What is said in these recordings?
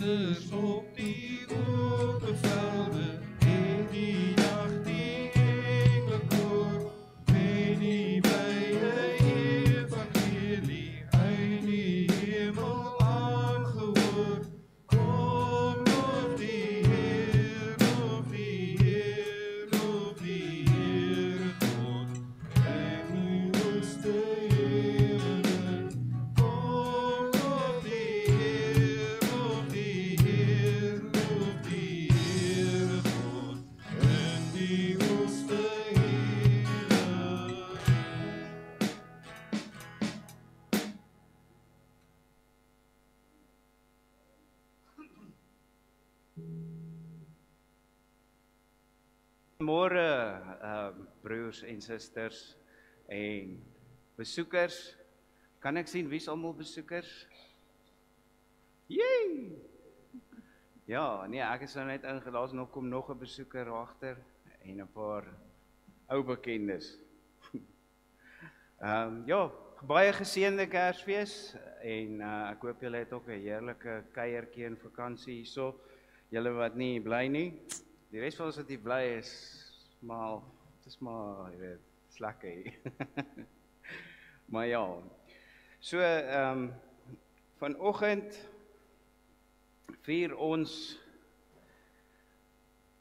Winters op die open velden, in die nacht die engelen koor, met die blijde evangelie uit die hemel aangehoord. Kom nog die Heer, nog die Heer, nog die Heer God, en die woeste hemelen. Kom nog die Heer, nog die Heer, nog die Heer God, en die woeste hemelen. Môre broers en susters en besoekers. Kan ek sien wie's almal besoekers? Jee! Ja, nee, ek is nou net ingelaas, nog kom nog 'n besoeker agter en 'n paar ou bekendes. Ja, baie geseënde Kersfees en ek hoop julle het ook 'n heerlike kuiertjie en vakansie hierso. Julle wat nie bly nie. Die res van ons wat hier bly is maar, het is maar, jy weet, slekke hier. Maar ja, so, vanoggend vier ons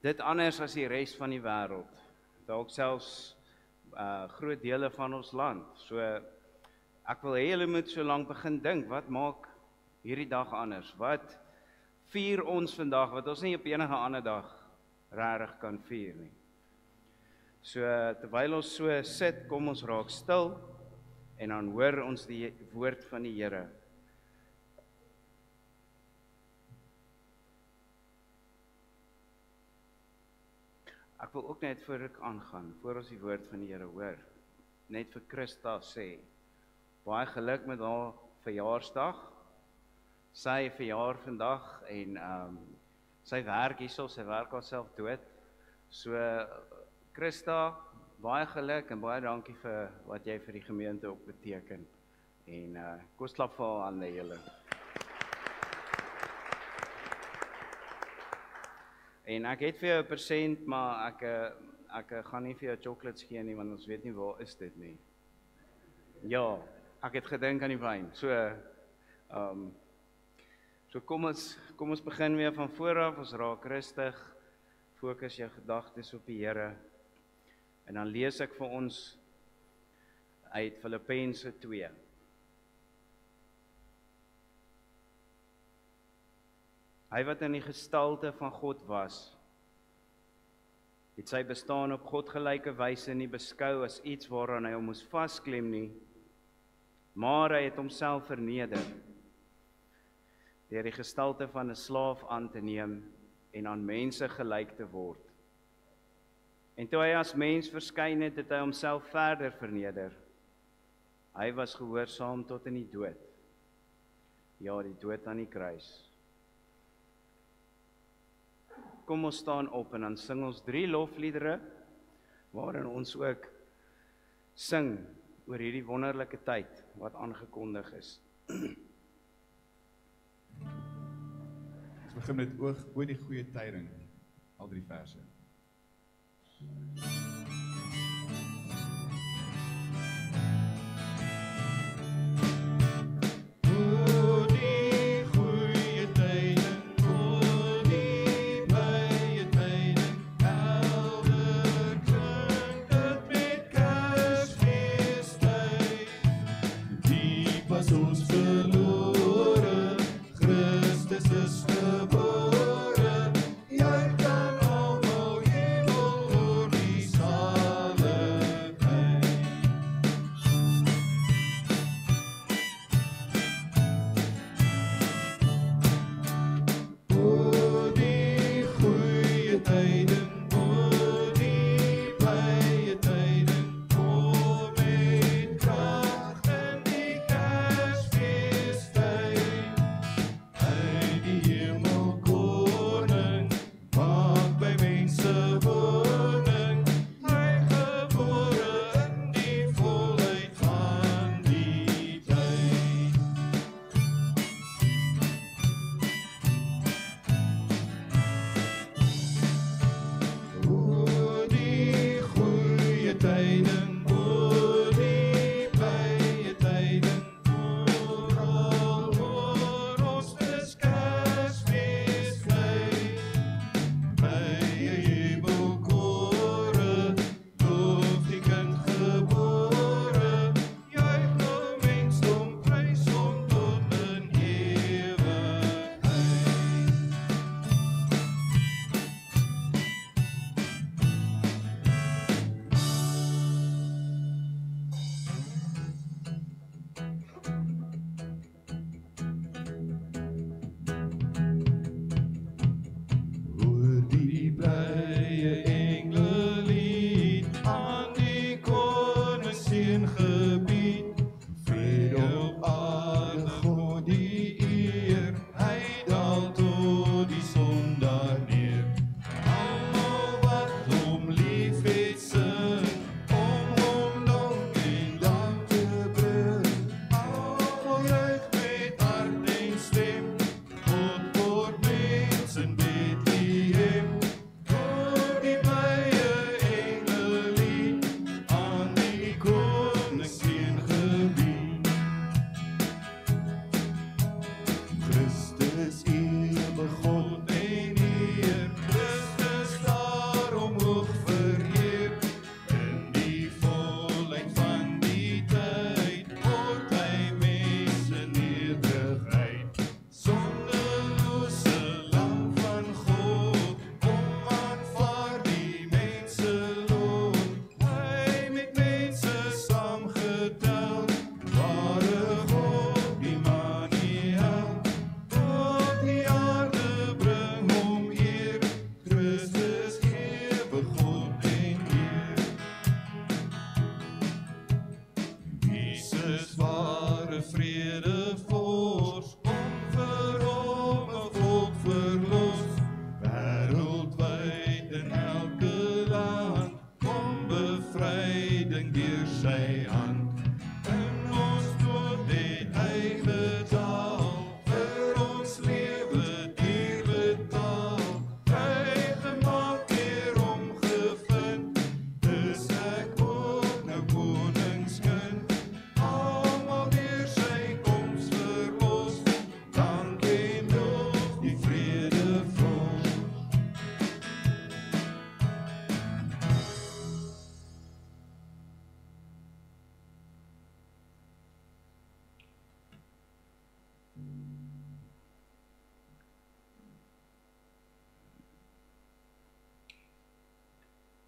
dit anders as die res van die wêreld. Dalk selfs groot dele van ons land. So, ek wil hê julle moet so lank begin dink, wat maak hierdie dag anders? Wat vier ons vandag, wat ons nie op enige ander dag regtig kan vier nie. So, terwyl ons so sit, kom ons raak stil, en dan hoor ons die woord van die Here. Ek wil ook net voor ek aangaan, voor ons die woord van die Here hoor, net vir Christa sê, baie geluk met haar verjaarsdag. Sy verjaar vandag en sy werk hierso, sy werk haarself dood. So Christa, baie geluk en baie dankie vir wat jy vir die gemeente ook beteken. En kom ons klap vir haar hande julle. En ek het vir jou 'n persent, maar ek gaan nie vir jou chocolates gee nie, want ons weet nie waar is dit nie. Ja, ek het gedink aan die wyn. So kom ons begin weer van voor af, ons raak rustig, fokus jou gedagtes op die Here. En dan lees ek vir ons uit Filippense 2. Hy wat in die gestalte van God was, het sy bestaan op godgelyke wyse nie beskou as iets waaraan hy hom moes vasklem nie, maar hy het homself verneder, deur die gestalte van 'n slaaf aan te neem en aan mense gelyk te word. En toe hy as mens verskyn het, het hy homself verder verneder. Hy was gehoorsaam tot in die dood. Ja, die dood aan die kruis. Kom ons staan op en dan sing ons 3 lofliedere, waarin ons ook sing oor hierdie wonderlike tyd wat aangekondig is. Ons begin met oor die goeie tyding, al 3 verse. Jy kan almal hemel oor die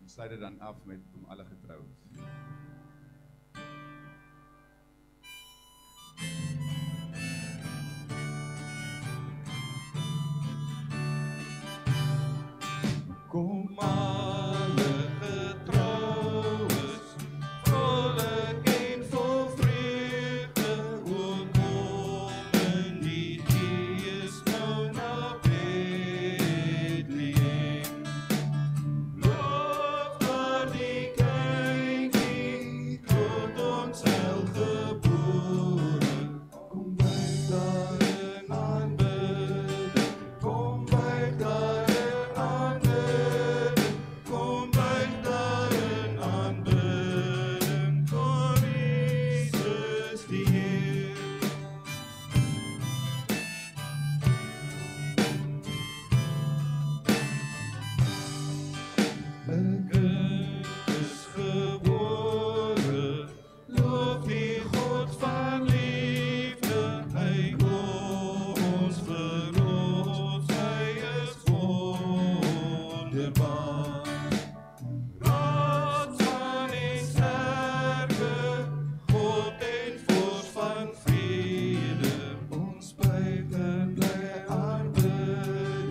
Ons sluit dit dan af met Kom alle getrou is. Kom alle getroues, vrolijk en vol vreugde, o kom in die Gees nou na Bethlehem. Loof daar die kindjie, tot ons heil gebore. Kom buig daarin aanbidden, kom buig daarin aanbidden, kom buig daarin aanbidden, voor Jesus die Heer. Een kind is gebore, loof die God van liefde, hy kom ons verlos, hy is wonderbaar. Rots van die sterke, God en Vors van vrede, ons buig en bly aanbidden,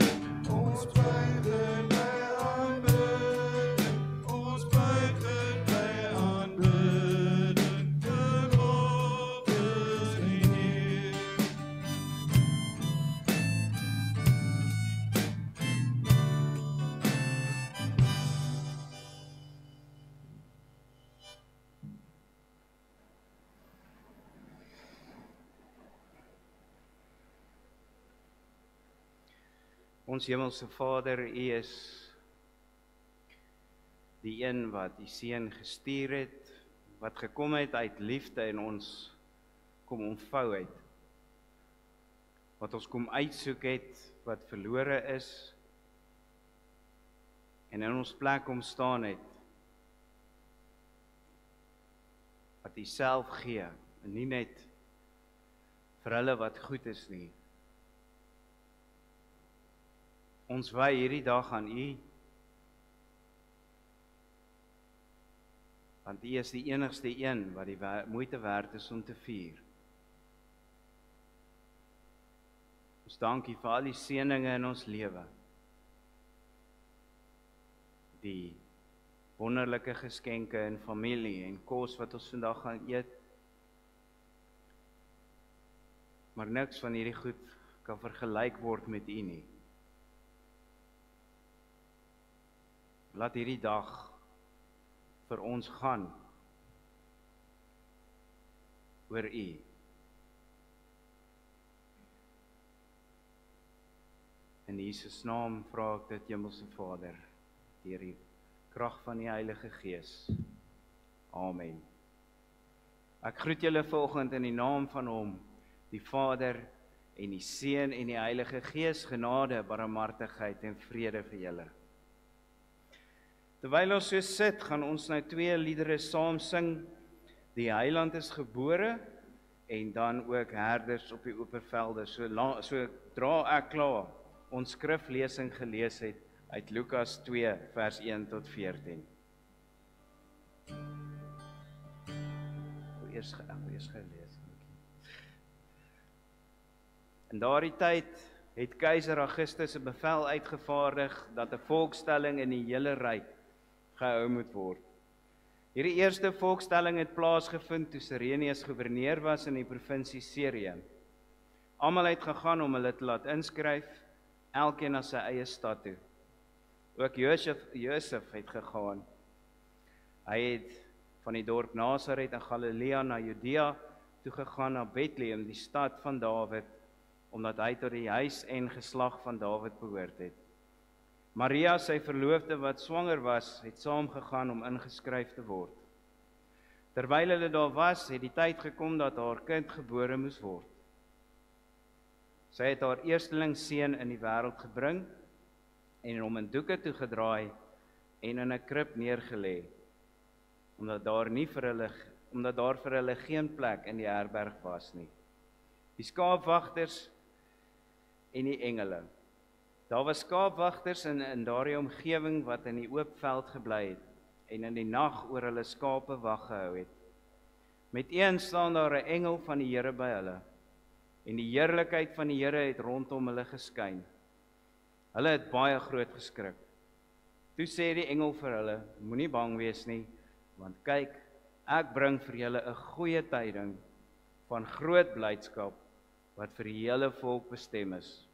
ons buig en bly aanbidden, ons buig en bly aanbidden, geloof is die Heer. Ons Hemelse Vader, U is die een wat die Seun gestuur het, wat gekom het uit liefde en ons kom omvou het. Wat ons kom uitsoek het, wat verlore is, en in ons plek kom staan het. Wat U self gee, en nie net vir hulle wat goed is nie. Ons wy hierdie dag aan U, want U is die enigste een wat die moeite werd is om te vier. Ons dank U vir al die seëninge in ons lewe, die wonderlike geskenke en familie en kos wat ons vandag gaan eet, maar niks van hierdie goed kan vergelyk word met U nie. Laat hierdie dag vir ons gaan oor U. In Jesus naam vra ek dit, Hemelse Vader, deur die krag van die Heilige Gees. Amen. Ek groet julle vanoggend in die naam van Hom, die Vader en die Seun en die Heilige Gees, genade, barmhartigheid en vrede vir julle. Terwyl ons so sit, gaan ons nou 2 liedere saam sing. Die Heiland is gebore en dan ook herders op die opervelde. Sodra ek klaar ons skriflesing gelees het uit Lukas 2 vers 1 tot 14. Eers gelees. In daardie tyd het keiser Augustus 'n bevel uitgevaardig dat 'n volkstelling in die hele ryk gehou moet word. Hierdie eerste volkstelling het plaasgevind toe Cyrenius gouverneur was in die provinsie Sirië. Almal het gegaan om hulle te laat inskryf, elkeen na sy eie stad toe. Ook Josef het gegaan. Hy het van die dorp Nasaret in Galilea na Judea toe gegaan na Bethlehem, die stad van Dawid, omdat hy tot die huis en geslag van Dawid behoort het. Maria, sy verloofde wat swanger was, het saamgegaan om ingeskryf te word. Terwyl hulle daar was, het die tyd gekom dat haar kind gebore moes word. Sy het haar eersteling seun in die wêreld gebring en hom in doeke toegedraai en in 'n krib neergelê, omdat daar vir hulle geen plek in die herberg was nie. Die skaapwagters en die engele Daar was skaapwagters in daardie omgewing wat in die oop veld gebly het en in die nag oor hulle skape wag gehou het. Met een staan daar 'n engel van die Here by hulle en die heerlikheid van die Here het rondom hulle geskyn. Hulle het baie groot geskrik. Toe sê die engel vir hulle, moenie bang wees nie, want kyk, ek bring vir julle 'n goeie tyding van groot blydskap wat vir die hele volk bestem is.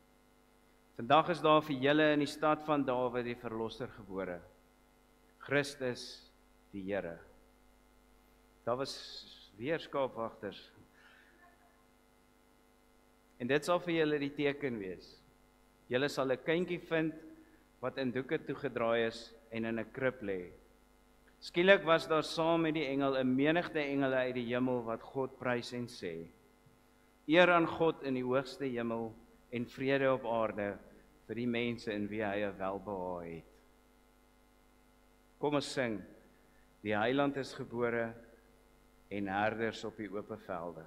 Vandag is daar vir julle in die stad van Dawid die verlosser gebore, Christus die Here. Daar was weer skaapwagters. En dit sal vir julle die teken wees. Julle sal 'n kindjie vind wat in doeke toegedraai is en in 'n krib lê. Skielik was daar saam met die engel 'n menigte engele uit die hemel wat God prys en sê: Eer aan God in die hoogste hemel en vrede op aarde vir die mense in wie hy 'n welbehae het. Kom ons sing, die Heiland is gebore en herders op die oop velde.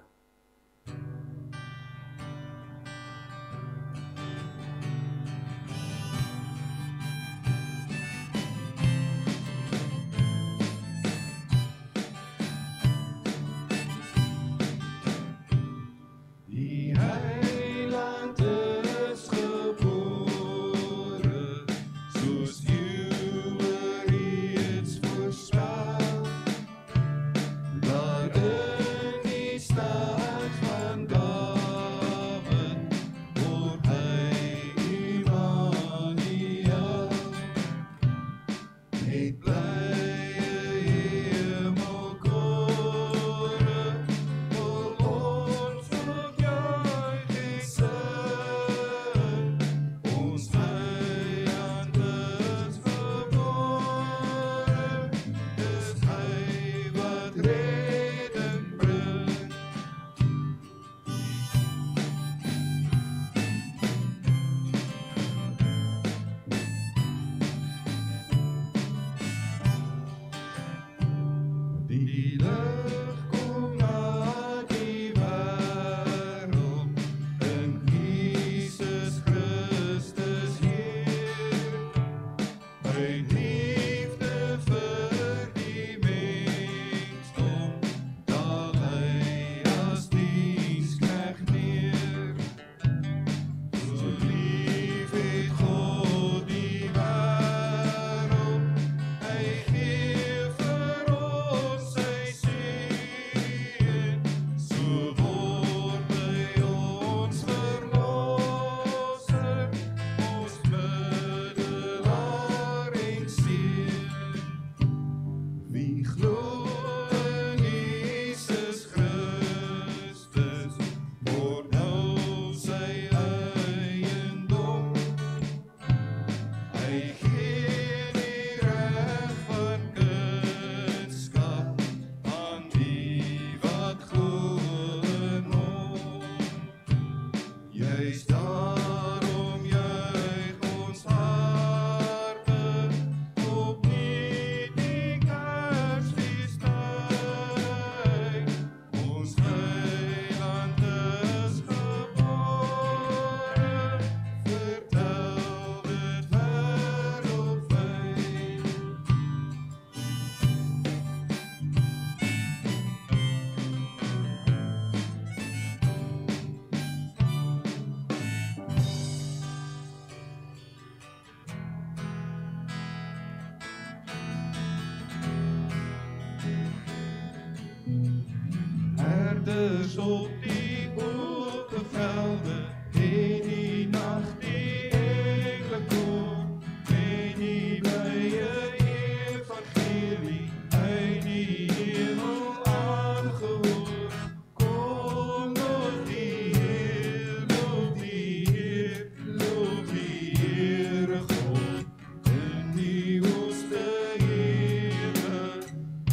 Herders op die oop velde, en die nag die engele koor, en die blye evangelie uit die hemel aangehoor. Kom loof die Heer, loof die Heer, loof die Heere God, in die hoogste hemel.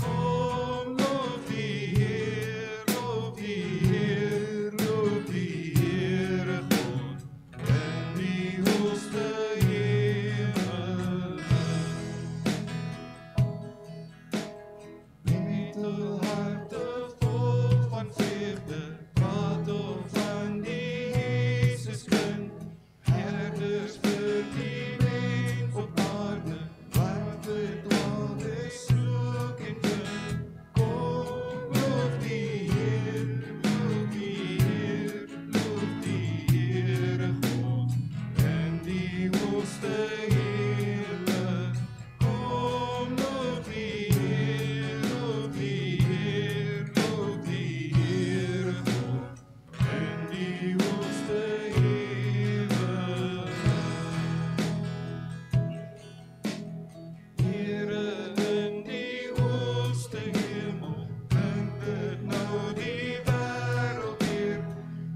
Kom loof die Heer, loof die Heer. heerlijk. Kom, loof die Heer, loof die Heer, loof die Heere God. In die hoogste hemel. Here in die hoogste hemel, klink dit nou die wêreld weer.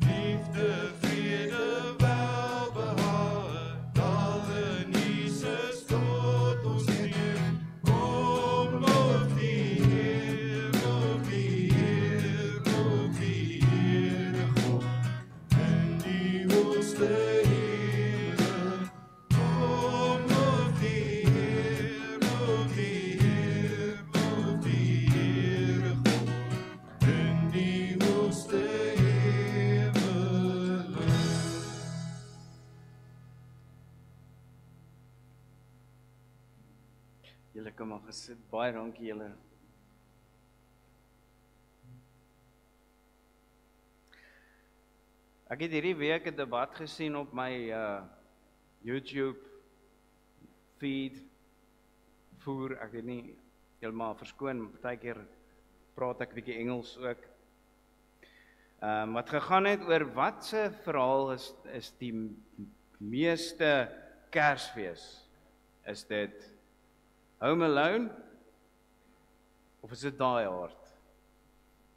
Liefde, vrede, welbehae, daal in Jesus tot ons neer. Kom, loof die Heer, loof die Heer, loof die Heere God. In die hoogste hemel, kom, loof die Heer, loof die Heer, loof die Heere God. In die hoogste hemel. Julle kan maar gesit. Baie dankie julle. Ek het hierdie week 'n debat gesien op my YouTube feed voer. Ek weet nie heeltemal verskoon, partykeer praat ek 'n bietjie Engels ook. Wat gegaan het oor wat se verhaal is die meeste Kersfees? Is dit Home Alone of is dit Die Hard?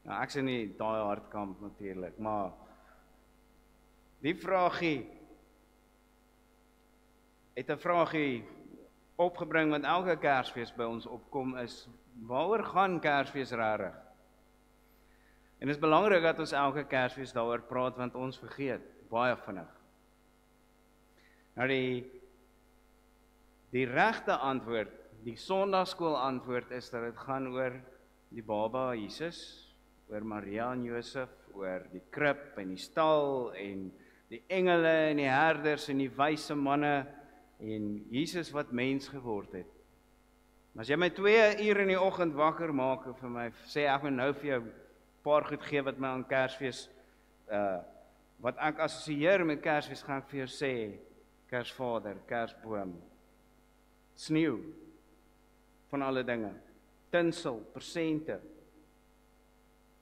Nou ek's in die Die Hard kamp natuurlik, maar die vraagie het 'n vraagie opgebring wat elke Kersfees by ons opkom is, waaroor gaan Kersfees regtig? En dit is belangrik dat ons elke Kersfees daaroor praat, want ons vergeet baie vinnig. Nou die regte antwoord, die Sondagskool antwoord is dat dit gaan oor die baba Jesus, oor Maria en Josef, oor die krib en die stal en die engele en die herders en die wyse manne en Jesus wat mens geword het. Maar as jy my 2 uur in die oggend wakker maak en vir my sê ek moet nou vir jou 'n paar goed gee wat my aan Kersfees wat ek assosieer met Kersfees, gaan ek vir jou sê Kersvader, Kersboom, sneeu van alle dinge, tinsel, persente.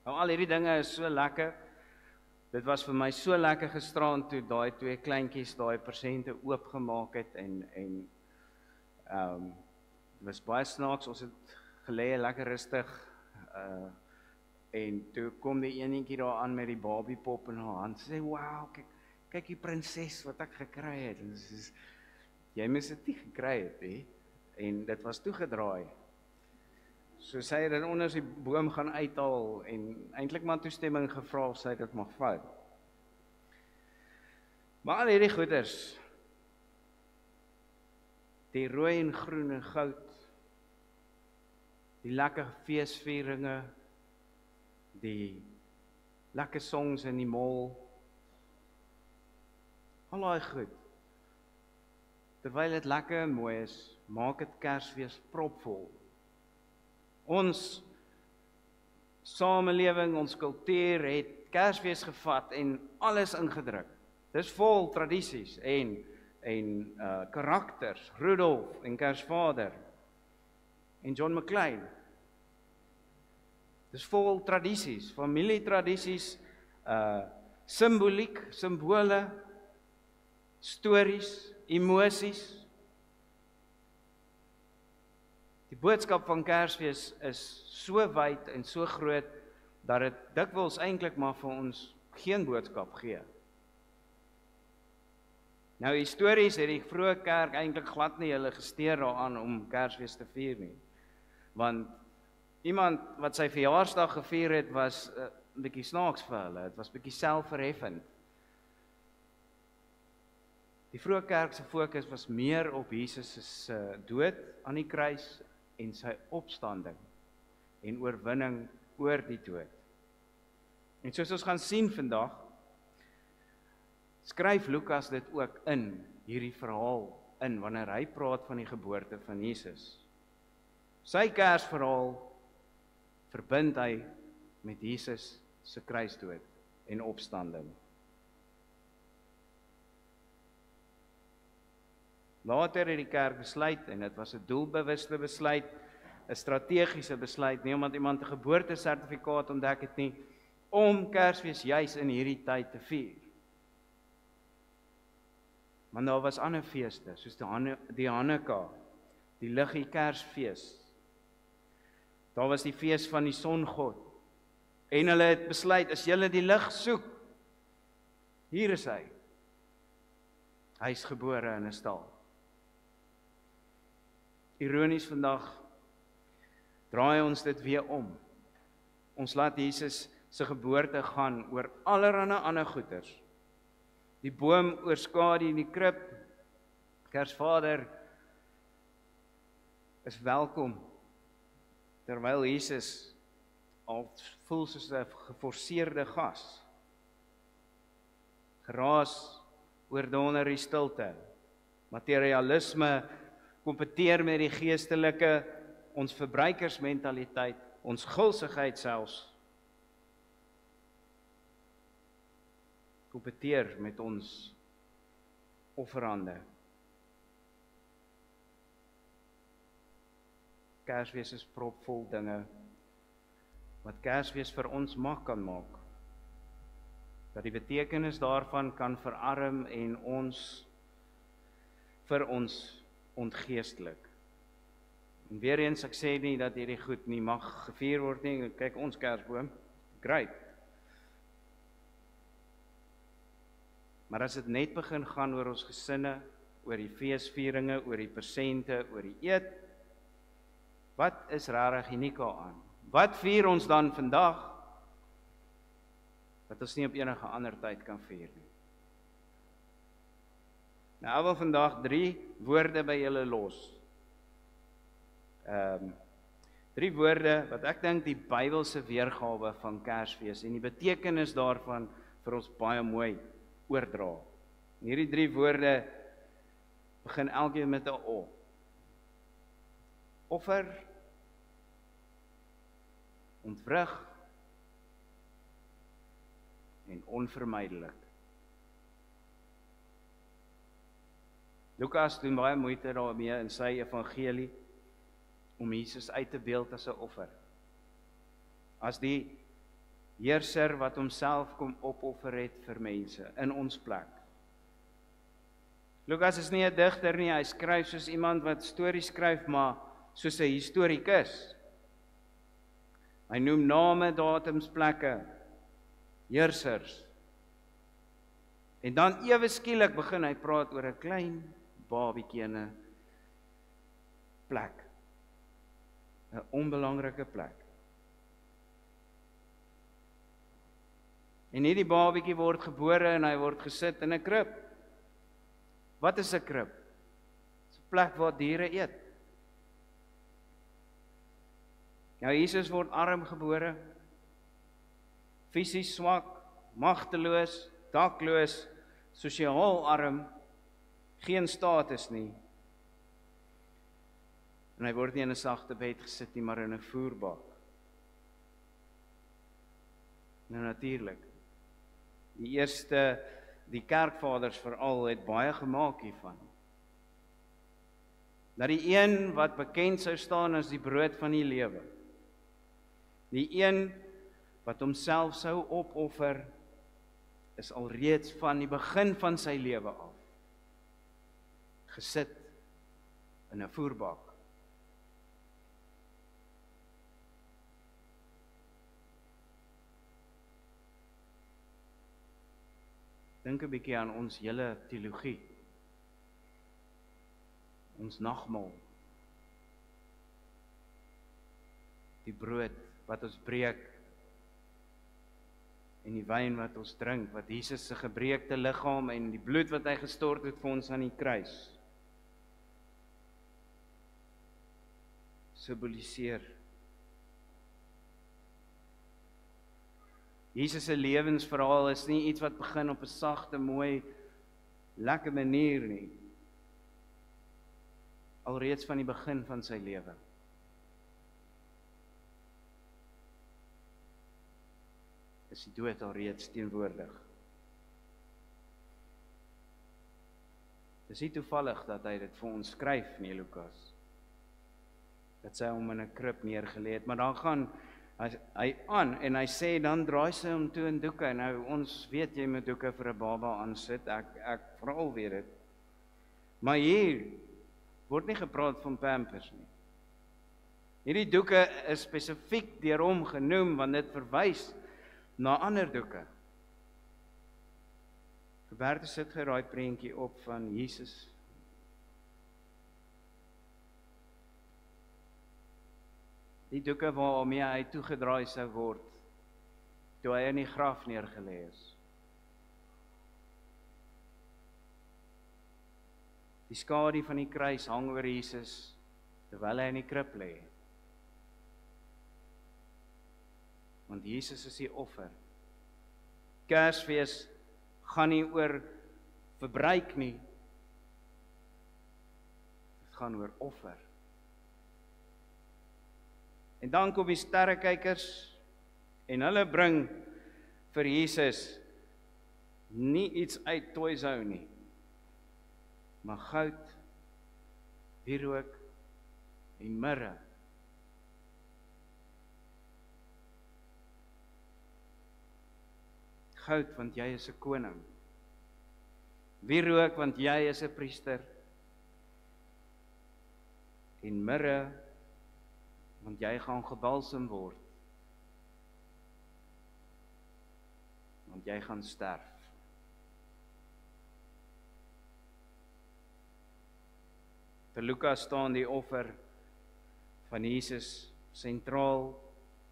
Nou al hierdie dinge is so lekker. Dit was vir my so lekker gisterand toe daai 2 kleintjies daai persente oopgemaak het en dit was baie snaaks. Ons het gelê lekker rustig en toe kom die enetjie daar aan met die babiepop in haar hand. Sy sê, "Wow, kyk die prinses wat ek gekry het." En sy sê, "Jy moes dit nie gekry het, hè?" En dit was toegedraai. So sy het dit onder die boom gaan uithaal en eintlik maar toestemming gevra of sy dit mag vat. Maar al hierdie goeders, die rooi en groen en goud, die lekker feesvieringe, die lekker songs in die mall, al daai goed, terwyl dit lekker en mooi is, maak dit Kersfees propvol. Ons samelewing, ons kultuur het Kersfees gevat en alles ingedruk. Dis vol tradisies en karakters, Rudolf en Kersvader en John McClane. Dis vol tradisies, familietradisies, simboliek, simbole, stories, emosies. Die boodskap van Kersfees is so wyd en so groot, dat dit dikwels eintlik maar vir ons geen boodskap gee. Nou histories het die vroeë kerk eintlik glad nie hulle gesteer daaraan om Kersfees te vier nie. Want iemand wat sy verjaarsdag gevier het, was 'n bietjie snaaks vir hulle, dit was bietjie selfverheffend. Die vroeë kerk se fokus was meer op Jesus se dood aan die kruis en sy opstanding en oorwinning oor die dood. En soos ons gaan sien vandag, skryf Lukas dit ook in hierdie verhaal in wanneer hy praat van die geboorte van Jesus. Sy Kersverhaal verbind hy met Jesus se kruisdood en opstanding. Later het die kerk besluit, en dit was 'n doelbewuste besluit, 'n strategiese besluit, nie omdat iemand 'n geboortesertifikaat ontdek het nie, om Kersfees juis in hierdie tyd te vier. Maar daar was ander feeste, soos die Hanukkah, die liggie Kersfees. Daar was die fees van die songod. En hulle het besluit, as julle die lig soek, hier is hy. Hy is gebore in 'n stal. Ironies vandag draai ons dit weer om. Ons laat Jesus se geboorte gaan oor allerlei ander goeters. Die boom oorskadu die krib. Kersvader is welkom, terwyl Jesus al voel soos 'n geforseerde gas. Geraas oordonder die stilte. Materialisme kompeteer met die geestelike, ons verbruikersmentaliteit, ons gulsigheid selfs. Kompeteer met ons offerande. Kersfees is propvol dinge wat Kersfees vir ons kan maak. Dat die betekenis daarvan kan verarm en vir ons ontgeestelik. En weer eens, ek sê nie dat hierdie goed nie mag gevier word nie. Kyk ons Kersboom, great. Maar as dit net begin gaan oor ons gesinne, oor die feesvieringe, oor die persente, oor die eet, wat is regtig uniek daaraan? Wat vier ons dan vandag, wat ons nie op enige ander tyd kan vier nie? Nou, ek wil vandag 3 woorde by julle los. 3 woorde wat ek dink die Bybelse weergawe van Kersfees en die betekenis daarvan vir ons baie mooi oordra. En hierdie 3 woorde begin elkeen met 'n O. Offer, ontwrig en onvermydelik. Lukas doen baie moeite daarmee in sy evangelie om Jesus uit te beeld as 'n offer. As die heerser wat homself kom opoffer het vir mense in ons plek. Lukas is nie 'n digter nie, hy skryf soos iemand wat stories skryf, maar soos 'n historikus. Hy noem name, datums, plekke, heersers. En dan ewe skielik begin hy praat oor 'n klein babietjie in 'n plek. 'n onbelangrike plek. En hierdie babietjie word gebore en hy word gesit in 'n krib. Wat is 'n krib? Dis 'n plek waar diere eet. Nou Jesus word arm gebore, fisies swak, magteloos, dakloos, sosiaal arm, geen status nie. En hy word nie in 'n sagte bed gesit nie, maar in 'n voerbak. Nou natuurlik, die kerkvaders veral het baie gemaak hiervan. Dat die een wat bekend sou staan as die brood van die lewe, die een wat homself sou opoffer, is alreeds van die begin van sy lewe af gesit in 'n voerbak. Dink 'n bietjie aan ons hele teologie, ons nagmaal, die brood wat ons breek en die wyn wat ons drink, wat Jesus se gebreekte liggaam en die bloed wat hy gestort het vir ons aan die kruis simboliseer. Jesus se lewensverhaal is nie iets wat begin op 'n sagte, mooi, lekker manier nie. Alreeds van die begin van sy lewe. Is die dood alreeds teenwoordig. Dis nie toevallig dat hy dit vir ons skryf nie, Lukas. Dat sy hom in 'n krib neergelê het, maar dan gaan hy aan en hy sê dan draai sy hom toe in doeke. Nou ons weet jy moet doeke vir 'n baba aansit. Ek veral weet dit. Maar hier word nie gepraat van Pampers nie. Hierdie doeke is spesifiek deur hom genoem want dit verwys na ander doeke. Roberto sit geraai prentjie op van Jesus. Die doeke waarmee hy toegedraai sou word toe hy in die graf neergelê is. Die skadu van die kruis hang oor Jesus terwyl hy in die krib lê. Want Jesus is die offer. Kersfees gaan nie oor verbruik nie. Dit gaan oor offer. En dan kom die sterrekykers en hulle bring vir Jesus nie iets uit Toyshou nie, maar goud, wierook en mirre. Goud, want jy is 'n koning. Wierook, want jy is 'n priester. En mirre, want jy gaan gebalsem word. Want jy gaan sterf. Vir Lukas staan die offer van Jesus sentraal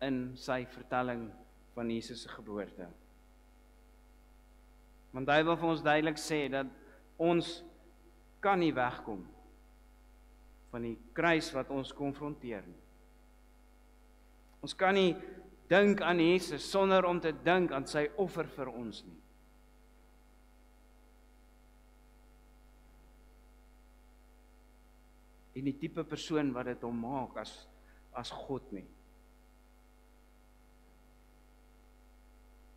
in sy vertelling van Jesus se geboorte. Want hy wil vir ons duidelik sê dat ons kan nie wegkom van die kruis wat ons konfronteer nie. Ons kan nie dink aan Jesus sonder om te dink aan sy offer vir ons nie. En die tipe persoon wat dit hom maak as God nie.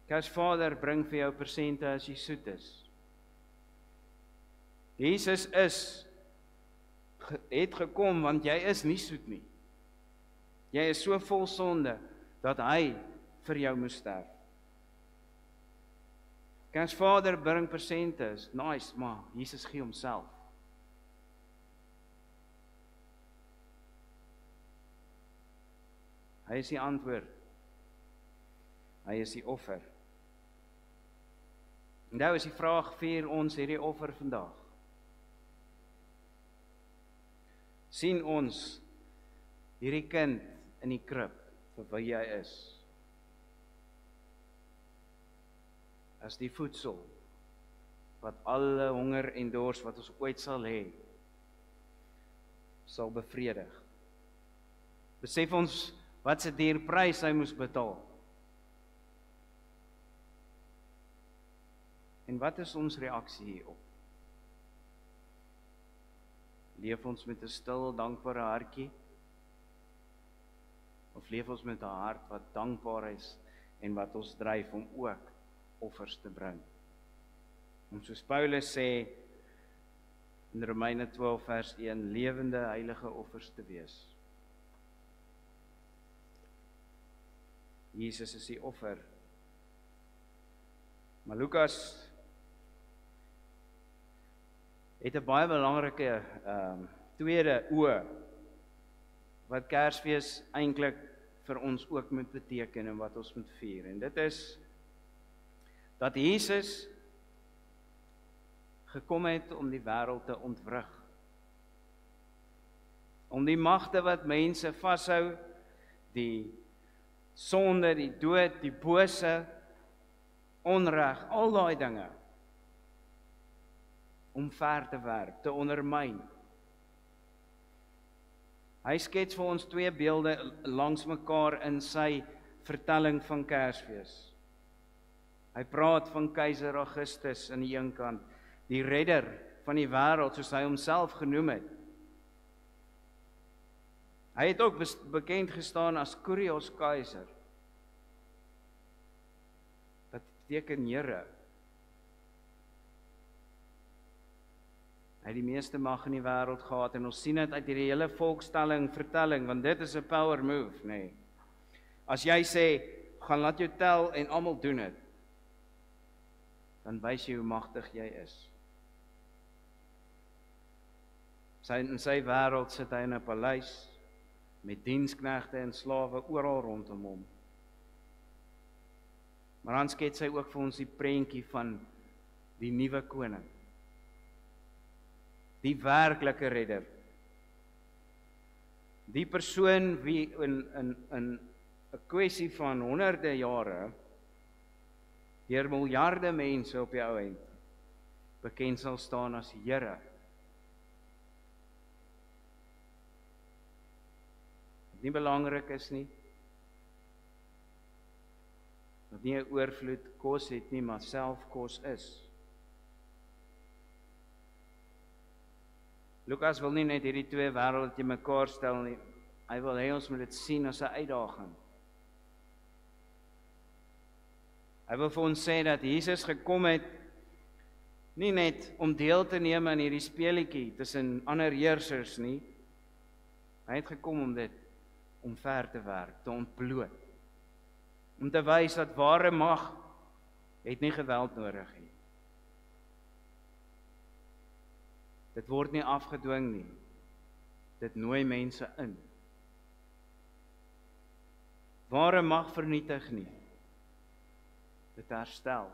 Kersvader bring vir jou persente as jy soet is. Jesus het gekom want jy is nie soet nie. Jy is so vol sonde dat hy vir jou moes sterf. Kersvader bring persente, is nice, maar Jesus gee homself. Hy is die antwoord. Hy is die offer. Nou is die vraag, vier ons hierdie offer vandag? Sien ons hierdie kind in die krib vir wie jy is? As die voedsel wat alle honger en dors wat ons ooit sal hê, sal bevredig. Besef ons wat se duur prys hy moes betaal. En wat is ons reaksie hierop? Leef ons met 'n stil, dankbare hartjie? Of leef ons met 'n hart wat dankbaar is en wat ons dryf om ook offers te bring? Om soos Paulus sê in Romeine 12 vers 1, lewende heilige offers te wees. Jesus is die offer. Maar Lukas het 'n baie belangrike tweede oë wat Kersfees eintlik vir ons ook moet beteken en wat ons moet vier. En dit is dat Jesus gekom het om die wêreld te ontwrig. Om die magte wat mense vashou, die sonde, die dood, die bose, onreg, al daai dinge, om ver te werp, te ondermyn. Hy skets vir ons twee beelde langs mekaar in sy vertelling van Kersfees. Hy praat van keiser Augustus aan die een kant, die redder van die wêreld soos hy homself genoem het. Hy het ook bekend gestaan as Kyrios keiser. Wat beteken Here. Hy het die meeste mag in die wêreld gehad en ons sien dit uit hierdie hele volkstelling, want dit is 'n power move, nê. Nee. As jy sê, gaan laat jou tel en almal doen dit, dan wys jy hoe magtig jy is. In sy wêreld sit hy in 'n paleis met diensknegte en slawe oral rondom hom. Maar dan skets hy ook vir ons die prentjie van die nuwe koning. Die werklike redder. Die persoon wie in 'n kwessie van honderde jare deur miljarde mense op die ou end bekend sal staan as Here. Wat nie belangrik is nie. Wat nie 'n oorvloed kos het nie, maar self kos is. Lukas wil nie net hierdie twee wêrelde mekaar stel nie. Hy wil hê ons moet dit sien as 'n uitdaging. Hy wil vir ons sê dat Jesus gekom het nie net om deel te neem aan hierdie speletjie tussen ander heersers nie. Hy het gekom om dit omver te werk, te ontbloot. Om te wys dat ware mag het nie geweld nodig nie. Dit word nie afgedwing nie. Dit nooi mense in. Ware mag vernietig nie. Dit herstel.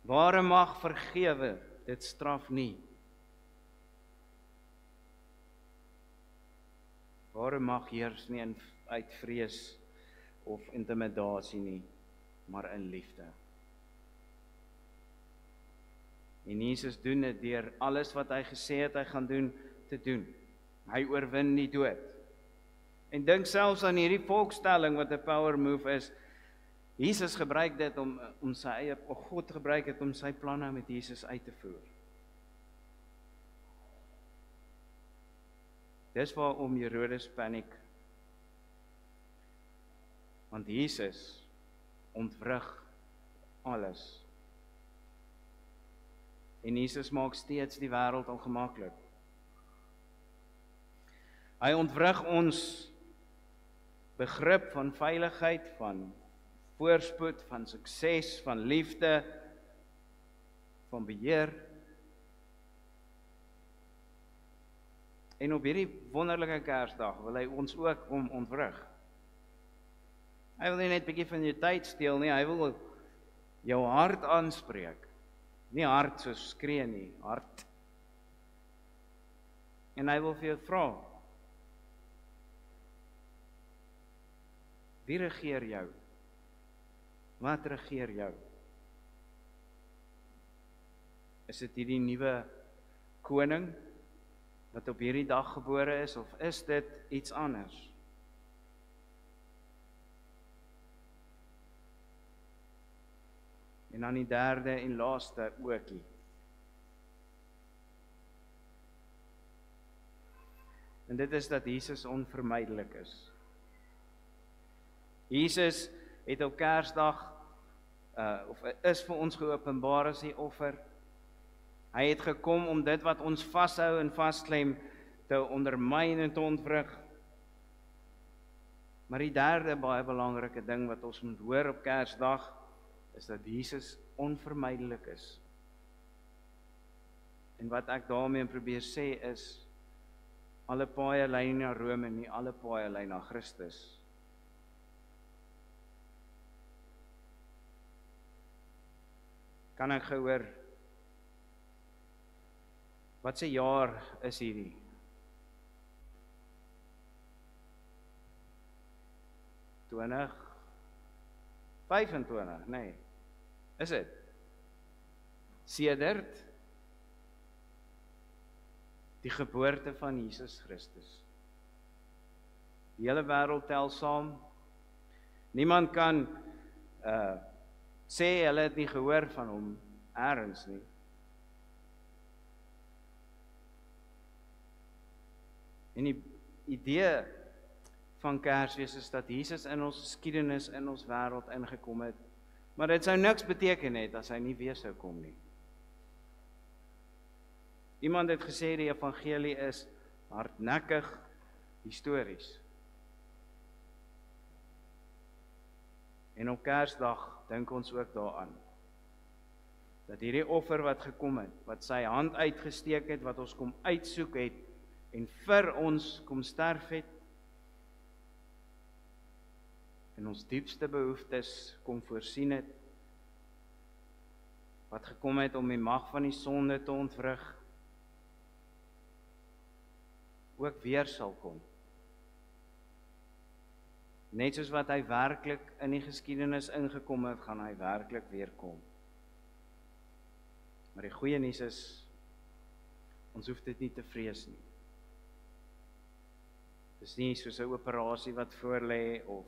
Ware mag vergewe, dit straf nie. Ware mag heers nie uit vrees of intimidasie nie, maar in liefde. En Jesus doen dit deur alles wat hy gesê het hy gaan doen, te doen. Hy oorwin die dood. En dink selfs aan hierdie volkstelling wat 'n power move is. Jesus gebruik dit om sy eie, God gebruik dit om sy planne met Jesus uit te voer. Dis waarom Herodes paniek. Want Jesus ontwrig alles. En Jesus maak steeds die wêreld ongemaklik. Hy ontwrig ons begrip van veiligheid, van voorspoed, van sukses, van liefde, van beheer. En op hierdie wonderlike Kersdag wil hy ons ook ontwrig. Hy wil nie net 'n bietjie van jou tyd steel nie, hy wil jou hart aanspreek. Nie hart soos skree nie, hart. En hy wil vir jou vra, wie regeer jou? Wat regeer jou? Is dit hierdie nuwe koning wat op hierdie dag gebore is, of is dit iets anders? En dan die derde en laaste ookie. En dit is dat Jesus onvermydelik is. Jesus het op Kersdag of is vir ons geopenbaar as die offer. Hy het gekom om dit wat ons vashou en vasklem te ondermyn en te ontwrig. Maar die derde baie belangrike ding wat ons moet hoor op Kersdag is dat Jesus onvermydelik is. En wat ek daarmee probeer sê is, alle paaie lei na Rome, nie alle paaie lei na Christus. Kan ek gehoor, wat se jaar is hierdie? 25, nee. Is dit? Sedert die geboorte van Jesus Christus. Die hele wêreld tel saam. Niemand kan sê hulle het nie gehoor van hom eers nie. En die idee van Kersfees is dat Jesus in ons geskiedenis, in ons wêreld ingekom het, maar dit sou niks beteken het as hy nie weer sou kom nie. Iemand het gesê die evangelie is hardnekkig histories. En op Kersdag dink ons ook daaraan. Dat hierdie offer wat gekom het, wat sy hand uitgesteek het, wat ons kom uitsoek het, en vir ons kom sterf het, en ons diepste behoeftes kom voorsien het, wat gekom het om die mag van die sonde te ontwrig, ook weer sal kom. Net soos wat hy werklik in die geskiedenis ingekom het, gaan hy werklik weer kom. Maar die goeie nuus is, ons hoef dit nie te vrees nie. Dis nie soos 'n operasie wat voorlê of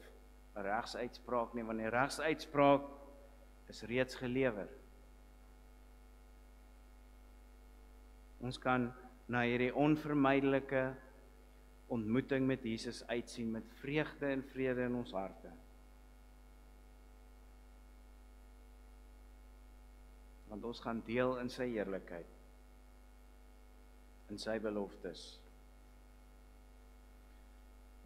'n regsuitspraak nie, want die regsuitspraak is reeds gelewer. Ons kan na hierdie onvermydelike ontmoeting met Jesus uitsien met vreugde en vrede in ons harte. Want ons gaan deel in sy heerlikheid, in sy beloftes.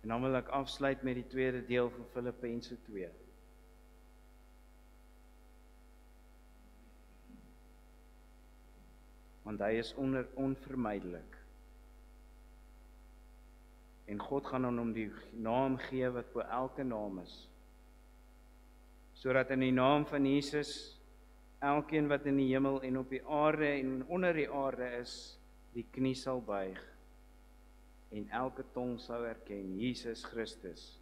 En dan wil ek afsluit met die tweede deel van Filippense 2. Want hy is onvermydelik. En God gaan aan hom die naam gee wat bo elke naam is. Sodat in die naam van Jesus elkeen wat in die hemel en op die aarde en onder die aarde is, die knie sal buig en elke tong sou erken, Jesus Christus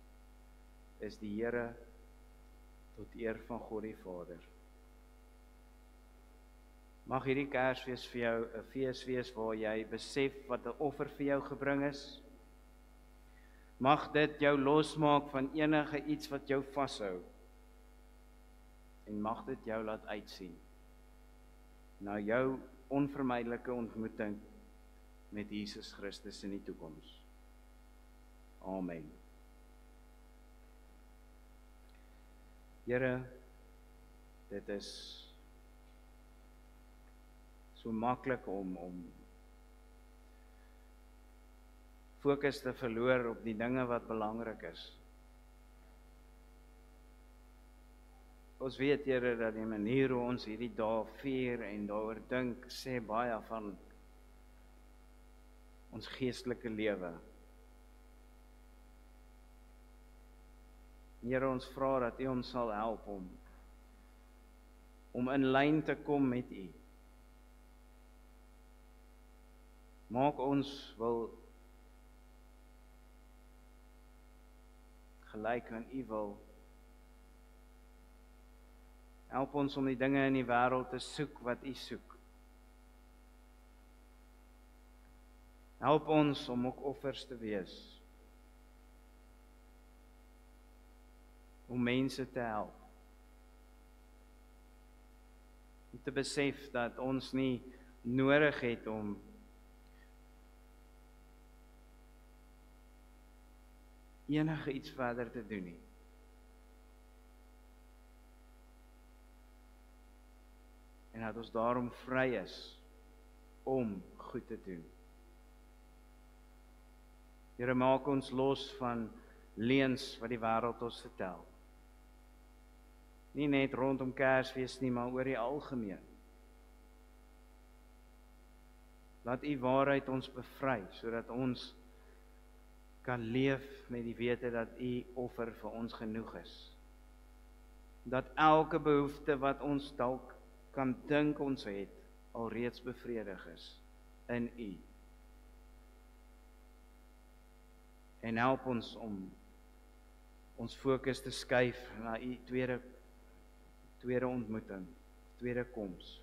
is die Here tot eer van God die Vader. Mag hierdie Kersfees vir jou 'n fees wees waar jy besef wat 'n offer vir jou gebring is. Mag dit jou losmaak van enige iets wat jou vashou. En mag dit jou laat uitsien na jou onvermydelike ontmoeting met Jesus Christus in die toekoms. Amen. Here, dit is so maklik om fokus te verloor op die dinge wat belangrik is. Ons weet, Here, dat die manier hoe ons hierdie dae vier en daaroor dink, sê baie van ons geestelike lewe. Here, ons vra dat U ons sal help om in lyn te kom met U. Maak ons wil gelyk aan U wil. Help ons om die dinge in die wêreld te soek wat U soek. Help ons om ook offers te wees. Om mense te help. Om te besef dat ons nie nodig het om enige iets verder te doen nie. En dat ons daarom vry is om goed te doen. Here, maak ons los van leuns wat die wêreld ons vertel. Nie net rondom Kersfees nie, maar oor die algemeen. Laat U waarheid ons bevry, sodat ons kan leef met die wete dat U offer vir ons genoeg is. Dat elke behoefte wat ons dalk kan dink ons het, alreeds bevredig is in U. En help ons om ons fokus te skuif na U tweede ontmoeting, tweede koms.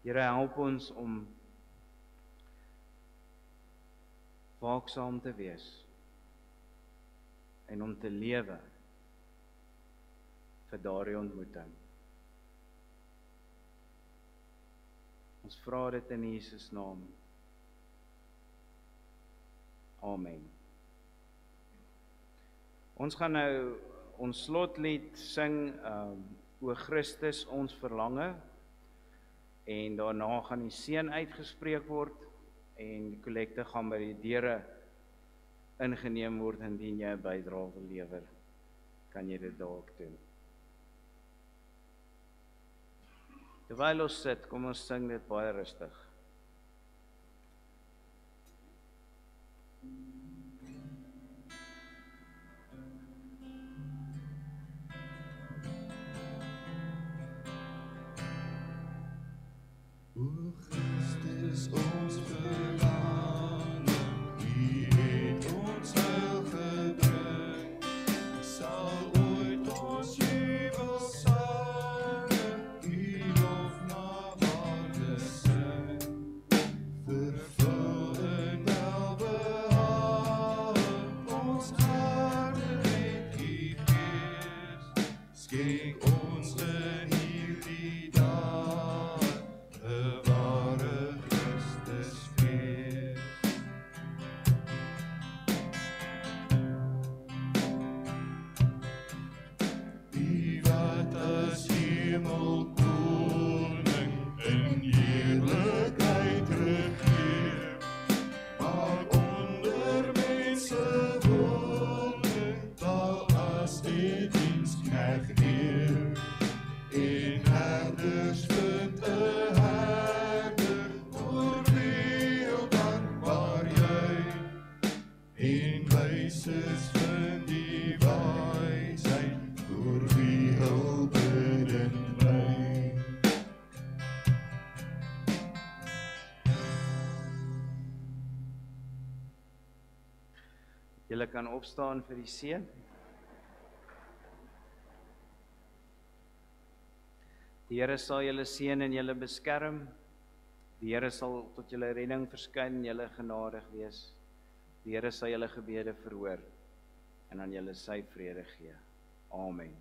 Here, help ons om waaksaam te wees en om te lewe vir daardie ontmoeting. Ons vra dit in Jesus naam. Amen. Ons gaan nou ons slotlied sing, O Christus ons verlange. En daarna gaan die seën uitgespreek word en die kollekte gaan by die deure ingeneem word indien jy 'n bydrae wil lewer. Kan jy dit dalk doen. Terwyl ons sit, kom ons sing dit baie rustig. O Christus ons verlangen, U het ons heil gebring, sal ooit ons jubelsange, U lof na waarde sing, vervul in welbehae ons harte met U Gees, skenk ons in hierdie dag 'n ware Christusfees. U wat as hemelkoning in heerlikheid regeer, maar onder mense woning, val as die diensknegt heer, en herders vind 'n herder, oordeel dankbaar jy, en wysers vind die wysheid, oor wie hul bidden bly. Julle kan opstaan vir die seën. Die Here sal julle seën en julle beskerm. Die Here sal tot julle redding verskyn en julle genadig wees. Die Here sal julle gebede verhoor en aan julle sy vrede gee. Amen.